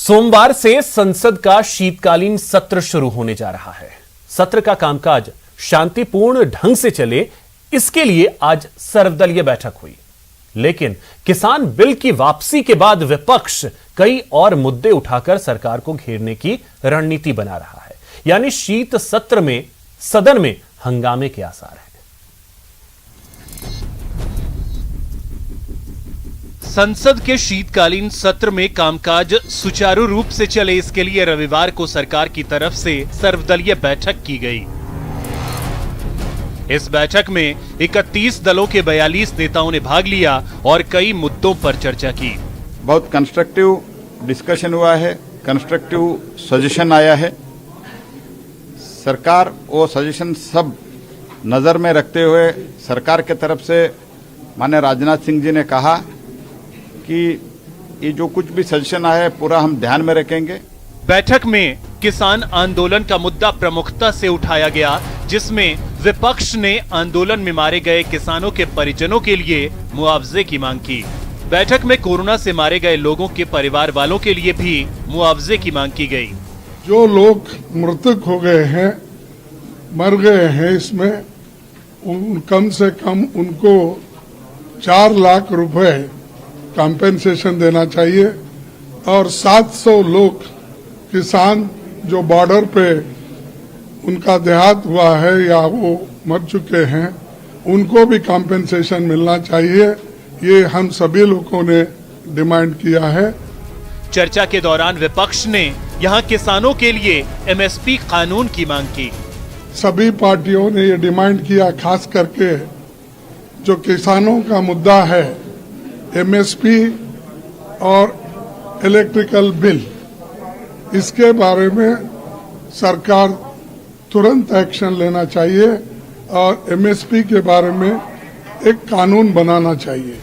सोमवार से संसद का शीतकालीन सत्र शुरू होने जा रहा है। सत्र का कामकाज शांतिपूर्ण ढंग से चले, इसके लिए आज सर्वदलीय बैठक हुई। लेकिन किसान बिल की वापसी के बाद विपक्ष कई और मुद्दे उठाकर सरकार को घेरने की रणनीति बना रहा है। यानी शीत सत्र में सदन में हंगामे के आसार हैं। संसद के शीतकालीन सत्र में कामकाज सुचारू रूप से चले, इसके लिए रविवार को सरकार की तरफ से सर्वदलीय बैठक की गई। इस बैठक में 31 दलों के 42 नेताओं ने भाग लिया और कई मुद्दों पर चर्चा की। बहुत कंस्ट्रक्टिव डिस्कशन हुआ है, कंस्ट्रक्टिव सजेशन आया है। सरकार वो सजेशन सब नजर में रखते हुए सरकार के तरफ से माननीय राजनाथ सिंह जी ने कहा कि ये जो कुछ भी सजेशन आया है पूरा हम ध्यान में रखेंगे। बैठक में किसान आंदोलन का मुद्दा प्रमुखता से उठाया गया, जिसमें विपक्ष ने आंदोलन में मारे गए किसानों के परिजनों के लिए मुआवजे की मांग की। बैठक में कोरोना से मारे गए लोगों के परिवार वालों के लिए भी मुआवजे की मांग की गई। जो लोग मृतक हो गए हैं, मर गए हैं, इसमें कम से कम उनको 4 लाख रुपए कॉम्पेंसेशन देना चाहिए और 700 लोग किसान जो बॉर्डर पे उनका देहांत हुआ है या वो मर चुके हैं, उनको भी कॉम्पेंसेशन मिलना चाहिए। ये हम सभी लोगों ने डिमांड किया है। चर्चा के दौरान विपक्ष ने यहां किसानों के लिए एमएसपी कानून की मांग की। सभी पार्टियों ने ये डिमांड किया, खास करके जो किसानों का मुद्दा है, एमएसपी और इलेक्ट्रिकल बिल, इसके बारे में सरकार तुरंत एक्शन लेना चाहिए और एमएसपी के बारे में एक कानून बनाना चाहिए।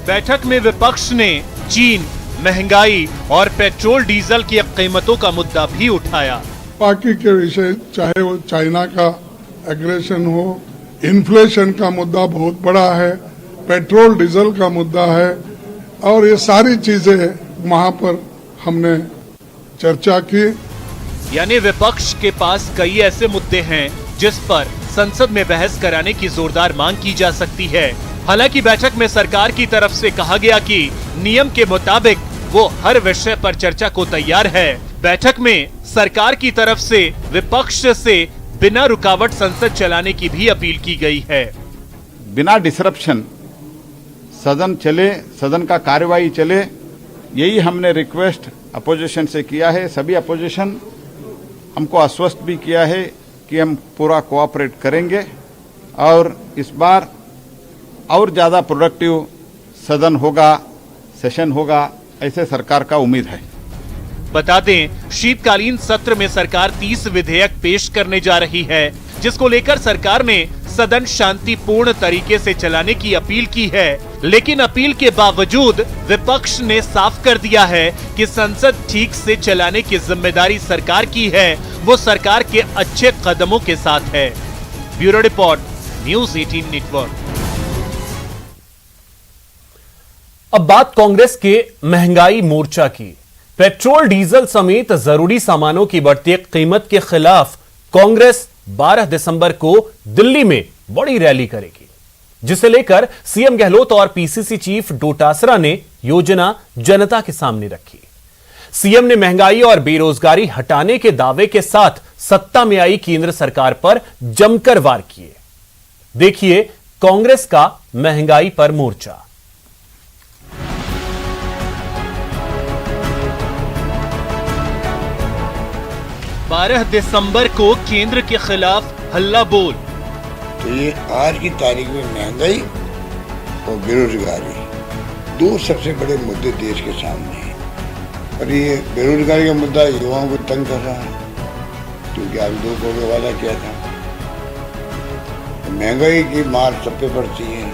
बैठक में विपक्ष ने चीन, महंगाई और पेट्रोल डीजल की कीमतों का मुद्दा भी उठाया। बाकी के विषय, चाहे वो चाइना का एग्रेशन हो, इन्फ्लेशन का मुद्दा बहुत बड़ा है, पेट्रोल डीजल का मुद्दा है और ये सारी चीजें वहां पर हमने चर्चा की। यानी विपक्ष के पास कई ऐसे मुद्दे हैं जिस पर संसद में बहस कराने की जोरदार मांग की जा सकती है। हालांकि बैठक में सरकार की तरफ से कहा गया कि नियम के मुताबिक वो हर विषय पर चर्चा को तैयार है। बैठक में सरकार की तरफ से विपक्ष से बिना रुकावट संसद चलाने की भी अपील की गई है। बिना डिसरप्शन सदन चले, सदन का कार्यवाही चले, यही हमने रिक्वेस्ट अपोजिशन से किया है। सभी अपोजिशन हमको आश्वस्त भी किया है कि हम पूरा कोऑपरेट करेंगे और इस बार और ज्यादा प्रोडक्टिव सदन होगा, सेशन होगा, ऐसे सरकार का उम्मीद है। बता दें, शीतकालीन सत्र में सरकार 30 विधेयक पेश करने जा रही है, जिसको लेकर सरकार ने सदन शांतिपूर्ण तरीके से चलाने की अपील की है। लेकिन अपील के बावजूद विपक्ष ने साफ कर दिया है कि संसद ठीक से चलाने की जिम्मेदारी सरकार की है, वो सरकार के अच्छे कदमों के साथ है। Bureau report, news 18 network. अब बात कांग्रेस के महंगाई मोर्चा की। पेट्रोल डीजल समेत जरूरी सामानों की बढ़ती कीमत के खिलाफ कांग्रेस 12 दिसंबर को दिल्ली में बड़ी रैली करेगी, जिसे लेकर सीएम गहलोत और पीसीसी चीफ डोटासरा ने योजना जनता के सामने रखी। सीएम ने महंगाई और बेरोजगारी हटाने के दावे के साथ सत्ता में आई केंद्र सरकार पर जमकर वार किए। देखिए कांग्रेस का महंगाई पर मोर्चा। 12 दिसंबर को केंद्र के खिलाफ हल्ला बोल। तो ये आज की तारीख में महंगाई और बेरोजगारी 2 सबसे बड़े मुद्दे देश के सामने हैं। और ये बेरोजगारी का मुद्दा युवाओं को तंग कर रहा है, क्योंकि आप 2 करोड़ वाला किया था। महंगाई की मार सब पे बढ़ती है।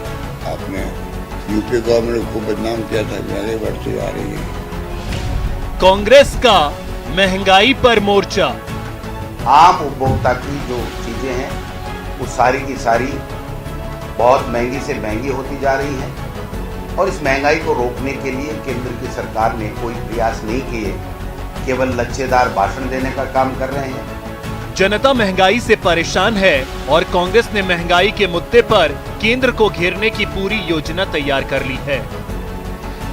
आपने यूपी गवर्नमेंट को बदनाम किया था, महंगाई बढ़ती जा रही है। कांग्रेस का महंगाई पर मोर्चा। आम उपभोक्ता की जो चीजें हैं वो सारी की सारी बहुत महंगी से महंगी होती जा रही हैं। और इस महंगाई को रोकने के लिए केंद्र की सरकार ने कोई प्रयास नहीं किए, केवल लच्छेदार भाषण देने का काम कर रहे हैं। जनता महंगाई से परेशान है और कांग्रेस ने महंगाई के मुद्दे पर केंद्र को घेरने की पूरी योजना तैयार कर ली है।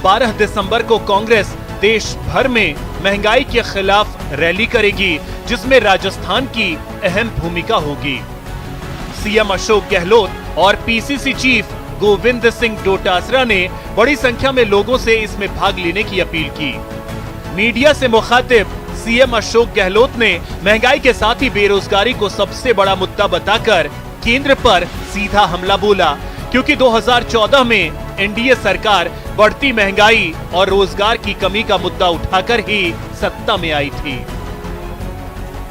12 दिसंबर को कांग्रेस देश भर में महंगाई के खिलाफ रैली करेगी, जिसमें राजस्थान की अहम भूमिका होगी। सीएम अशोक गहलोत और पीसीसी चीफ गोविंद सिंह डोटासरा ने बड़ी संख्या में लोगों से इसमें भाग लेने की अपील की। मीडिया से मुखातिब सीएम अशोक गहलोत ने महंगाई के साथ ही बेरोजगारी को सबसे बड़ा मुद्दा बताकर केंद्र पर सीधा हमला बोला, क्योंकि 2014 में एनडीए सरकार बढ़ती महंगाई और रोजगार की कमी का मुद्दा उठाकर ही सत्ता में आई थी।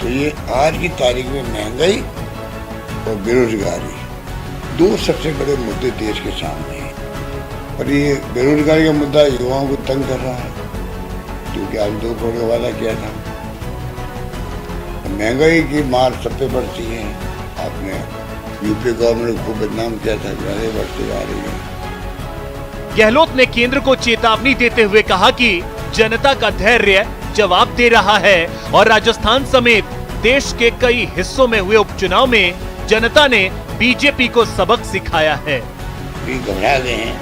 तो ये आज की तारीख में महंगाई और बेरोजगारी दो सबसे बड़े मुद्दे देश के सामने हैं। और ये बेरोजगारी का मुद्दा युवाओं को तंग कर रहा है, क्योंकि आज 2 करोड़ का वादा किया था। महंगाई की मार सब पे बढ़ती है। आपने यूपी गवर्नमेंट को बदनाम किया था, ज्यादा बढ़ती जा रही है। गहलोत ने केंद्र को चेतावनी देते हुए कहा कि जनता का धैर्य जवाब दे रहा है और राजस्थान समेत देश के कई हिस्सों में हुए उपचुनाव में जनता ने बीजेपी को सबक सिखाया है। घबरा गए हैं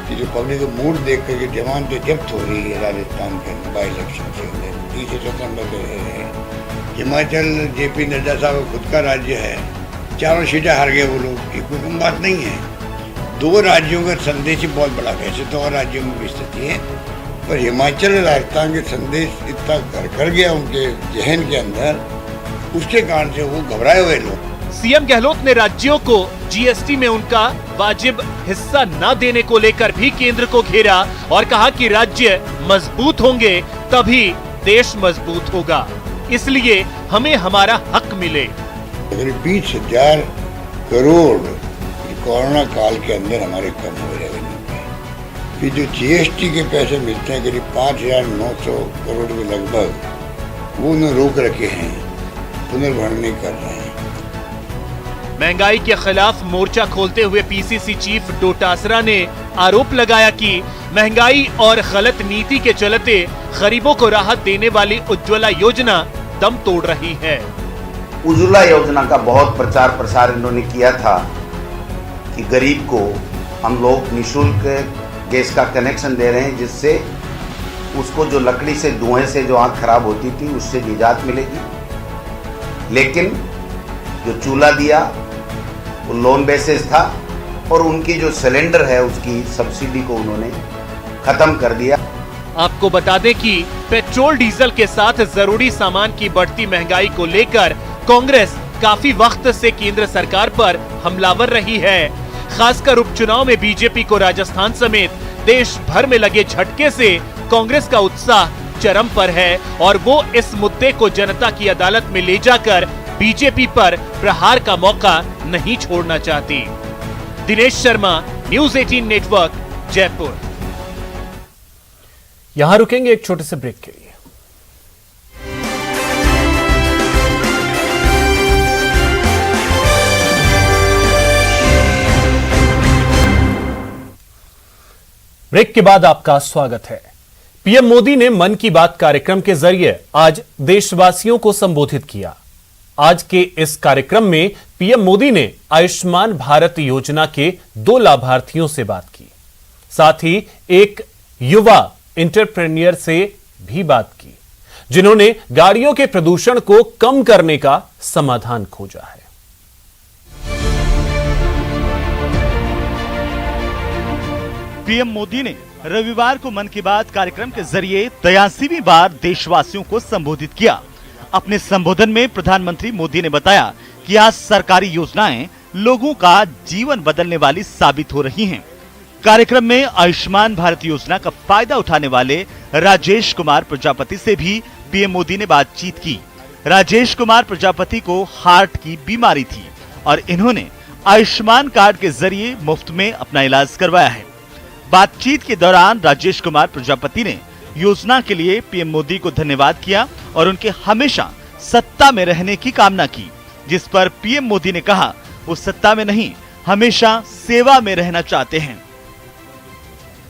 कि जो पब्लिक का मूड देख कर जवान तो जब्त हो रही है राजस्थान के बाई इलेक्शन से 30 सितंबर के रहे हैं। हिमाचल जेपी नड्डा साहब खुद का राज्य है, 4 सीटें हार गए वो लोग। ये कोई कम बात नहीं है। 2 राज्यों का संदेश ही बहुत बड़ा, वैसे तो और राज्यों में भी स्थिति है, पर हिमाचल और राजस्थान के संदेश इतना घर कर गया उनके जहन के अंदर, उसके कारण से वो घबराए हुए लोग। सीएम गहलोत ने राज्यों को जीएसटी में उनका वाजिब हिस्सा न देने को लेकर भी केंद्र को घेरा और कहा कि राज्य मजबूत होंगे तभी देश मजबूत होगा, इसलिए हमें हमारा हक मिले। अगर 20,000 करोड़ कोरोना काल के अंदर हमारे कम हो रेवेन्यू पे, फिर जो जीएसटी के पैसे मिलते हैं करीब 5,900 करोड़ के लगभग, वो उन्हें रोक रखे हैं, पुनर्भरण नहीं कर रहे हैं। महंगाई के खिलाफ मोर्चा खोलते हुए पीसीसी चीफ डोटासरा ने आरोप लगाया कि महंगाई और गलत नीति के चलते गरीबों को राहत देने वाली उज्ज्वला योजना दम तोड़ रही है। उज्ज्वला योजना का बहुत प्रचार प्रसार इन्होंने किया था कि गरीब को हम लोग निःशुल्क गैस का कनेक्शन दे रहे हैं, जिससे उसको जो लकड़ी से धुएं से जो आंख खराब होती थी उससे निजात मिलेगी। लेकिन जो चूल्हा दिया वो लोन बेसिस था और उनकी जो सिलेंडर है उसकी सब्सिडी को उन्होंने खत्म कर दिया। आपको बता दें कि पेट्रोल डीजल के साथ जरूरी सामान की बढ़ती महंगाई को लेकर कांग्रेस काफी वक्त से केंद्र सरकार पर हमलावर रही है। खासकर उपचुनाव में बीजेपी को राजस्थान समेत देश भर में लगे झटके से कांग्रेस का उत्साह चरम पर है और वो इस मुद्दे को जनता की अदालत में ले जाकर बीजेपी पर प्रहार का मौका नहीं छोड़ना चाहती। Dinesh Sharma, news 18 network, Jaipur. यहां रुकेंगे एक छोटे से ब्रेक के लिए। ब्रेक के बाद आपका स्वागत है। पीएम मोदी ने मन की बात कार्यक्रम के जरिए आज देशवासियों को संबोधित किया। आज के इस कार्यक्रम में पीएम मोदी ने आयुष्मान भारत योजना के 2 लाभार्थियों से बात की, साथ ही एक युवा एंटरप्रेन्योर से भी बात की, जिन्होंने गाड़ियों के प्रदूषण को कम करने का समाधान खोजा है। पीएम मोदी ने रविवार को मन की बात कार्यक्रम के जरिए 83वीं बार देशवासियों को संबोधित किया। अपने संबोधन में प्रधानमंत्री मोदी ने बताया कि आज सरकारी योजनाएं लोगों का जीवन बदलने वाली साबित हो रही हैं। कार्यक्रम में आयुष्मान भारत योजना का फायदा उठाने वाले राजेश कुमार प्रजापति से भी पीएम मोदी ने बातचीत की। राजेश कुमार प्रजापति को हार्ट की बीमारी थी और इन्होंने आयुष्मान कार्ड के जरिए मुफ्त में अपना इलाज करवाया है। बातचीत के दौरान राजेश कुमार प्रजापति ने योजना के लिए पीएम मोदी को धन्यवाद किया और उनके हमेशा सत्ता में रहने की कामना की, जिस पर पीएम मोदी ने कहा वो सत्ता में नहीं, हमेशा सेवा में रहना चाहते हैं।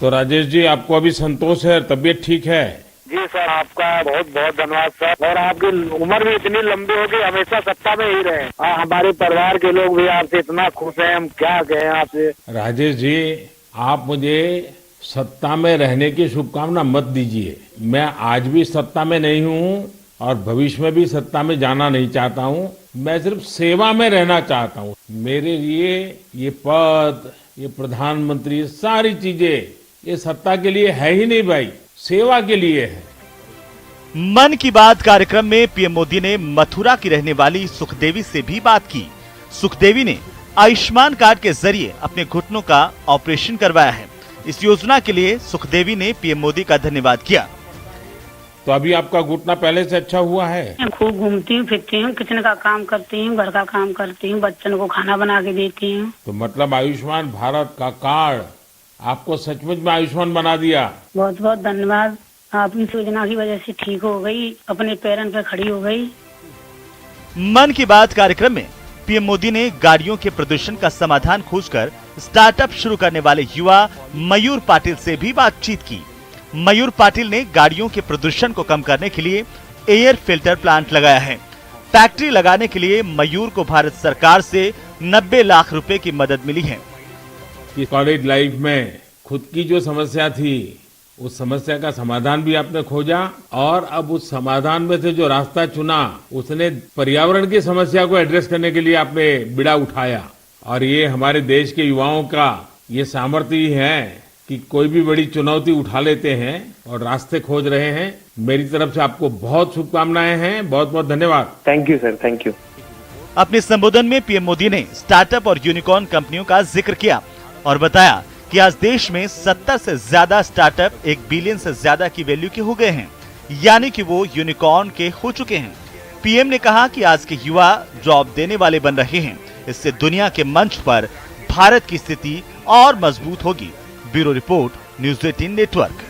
तो राजेश जी, आपको अभी संतोष है, तबीयत ठीक है? जी सर, आपका बहुत बहुत धन्यवाद सर। और आपकी उम्र भी इतनी लंबी हो गई, हमेशा सत्ता में ही रहे। हमारे परिवार के लोग भी आपसे इतना खुश हैं, हम क्या कहें आपसे। राजेश जी, आप मुझे सत्ता में रहने की शुभकामना मत दीजिए। मैं आज भी सत्ता में नहीं हूँ और भविष्य में भी सत्ता में जाना नहीं चाहता हूँ। मैं सिर्फ सेवा में रहना चाहता हूँ। मेरे लिए ये पद, ये प्रधानमंत्री, सारी चीजें ये सत्ता के लिए है ही नहीं भाई, सेवा के लिए है। मन की बात कार्यक्रम में पीएम मोदी ने मथुरा की रहने वाली सुखदेवी से भी बात की। सुखदेवी ने आयुष्मान कार्ड के जरिए अपने घुटनों का ऑपरेशन करवाया है। इस योजना के लिए सुखदेवी ने पीएम मोदी का धन्यवाद किया। तो अभी आपका घुटना पहले से अच्छा हुआ है? मैं खूब घूमती हूँ, फिरती हूँ, किचन का काम करती हूँ, घर का काम करती हूँ, बच्चों को खाना बना के देती हूँ। तो मतलब आयुष्मान भारत का कार्ड आपको सचमुच में आयुष्मान बना दिया। बहुत बहुत धन्यवाद। आप इस योजना की वजह से ठीक हो गई, अपने पैरों पर खड़ी हो गई। मन की बात कार्यक्रम में पीएम मोदी ने गाड़ियों के प्रदूषण का समाधान खोजकर स्टार्टअप शुरू करने वाले युवा मयूर पाटिल से भी बातचीत की। मयूर पाटिल ने गाड़ियों के प्रदूषण को कम करने के लिए एयर फिल्टर प्लांट लगाया है। फैक्ट्री लगाने के लिए मयूर को भारत सरकार से 90 लाख रुपए की मदद मिली है। कॉलेज लाइफ में खुद की जो समस्या थी, उस समस्या का समाधान भी आपने खोजा और अब उस समाधान में से जो रास्ता चुना, उसने पर्यावरण की समस्या को एड्रेस करने के लिए आपने बीड़ा उठाया। और ये हमारे देश के युवाओं का ये सामर्थ्य ही है कि कोई भी बड़ी चुनौती उठा लेते हैं और रास्ते खोज रहे हैं। मेरी तरफ से आपको बहुत शुभकामनाएं हैं। बहुत बहुत धन्यवाद। Thank you sir, thank you. अपने संबोधन में पीएम मोदी ने स्टार्टअप और यूनिकॉर्न कंपनियों का जिक्र किया और बताया कि आज देश में 70 से ज्यादा स्टार्टअप 1 बिलियन से ज्यादा की वैल्यू के हो गए हैं, यानी कि वो यूनिकॉर्न के हो चुके हैं। पीएम ने कहा कि आज के युवा जॉब देने वाले बन रहे हैं। इससे दुनिया के मंच पर भारत की स्थिति और मजबूत होगी। Bureau report, news 18 network.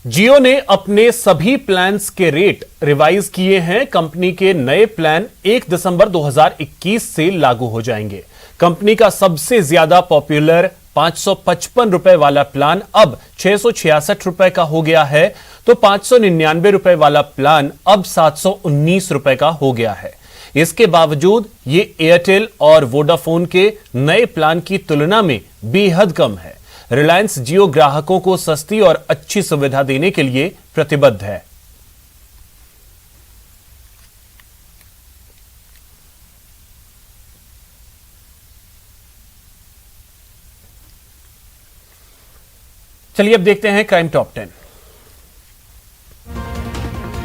Jio ने अपने सभी प्लान्स के रेट रिवाइज किए हैं। कंपनी के नए प्लान 1 दिसंबर 2021 से लागू हो जाएंगे। कंपनी का सबसे ज्यादा पॉपुलर 555 रुपए वाला प्लान अब 666 रुपए का हो गया है, तो 599 रुपए वाला प्लान अब 719 रुपए का हो गया है। इसके बावजूद ये एयरटेल और वोडाफोन के नए प्लान की तुलना में बेहद कम है। रिलायंस जियो ग्राहकों को सस्ती और अच्छी सुविधा देने के लिए प्रतिबद्ध है। चलिए अब देखते हैं क्राइम टॉप 10।